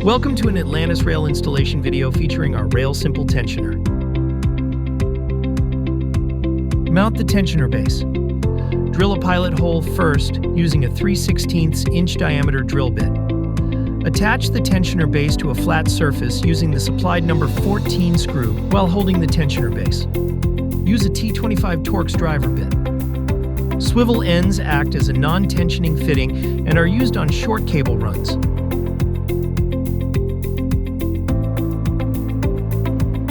Welcome to an Atlantis Rail installation video featuring our RailSimple tensioner. Mount the tensioner base. Drill a pilot hole first using a 3/16 inch diameter drill bit. Attach the tensioner base to a flat surface using the supplied number 14 screw while holding the tensioner base. Use a T25 Torx driver bit. Swivel ends act as a non-tensioning fitting and are used on short cable runs.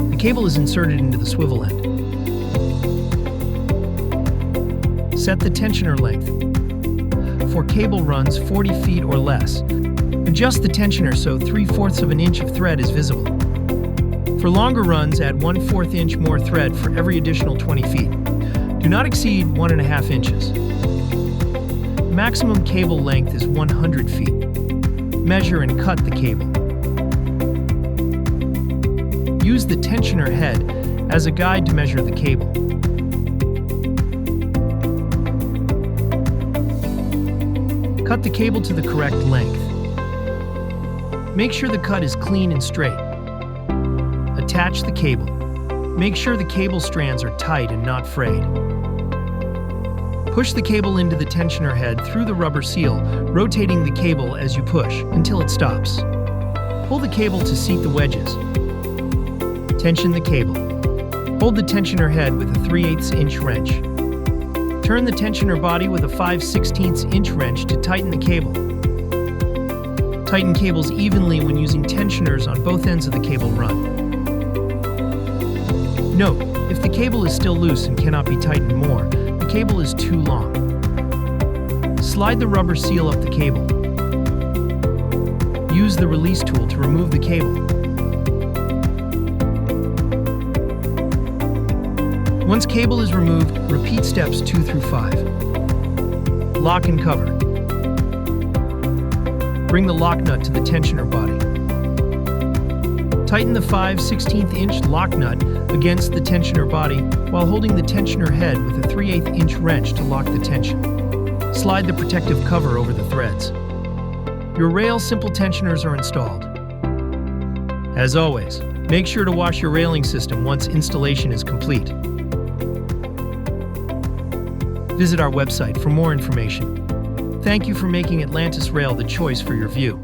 The cable is inserted into the swivel end. Set the tensioner length. For cable runs 40 feet or less, adjust the tensioner so 3/4 of an inch of thread is visible. For longer runs, add 1/4 inch more thread for every additional 20 feet. Do not exceed 1.5 inches. Maximum cable length is 100 feet. Measure and cut the cable. Use the tensioner head as a guide to measure the cable. Cut the cable to the correct length. Make sure the cut is clean and straight. Attach the cable. Make sure the cable strands are tight and not frayed. Push the cable into the tensioner head through the rubber seal, rotating the cable as you push until it stops. Pull the cable to seat the wedges. Tension the cable. Hold the tensioner head with a 3/8 inch wrench. Turn the tensioner body with a 5/16 inch wrench to tighten the cable. Tighten cables evenly when using tensioners on both ends of the cable run. Note, if the cable is still loose and cannot be tightened more, the cable is too long. Slide the rubber seal up the cable. Use the release tool to remove the cable. Once cable is removed, repeat steps 2 through 5. Lock and cover. Bring the lock nut to the tensioner body. Tighten the 5/16 inch lock nut against the tensioner body while holding the tensioner head with a 3/8 inch wrench to lock the tension. Slide the protective cover over the threads. Your RailSimple tensioners are installed. As always, make sure to wash your railing system once installation is complete. Visit our website for more information. Thank you for making Atlantis Rail the choice for your view.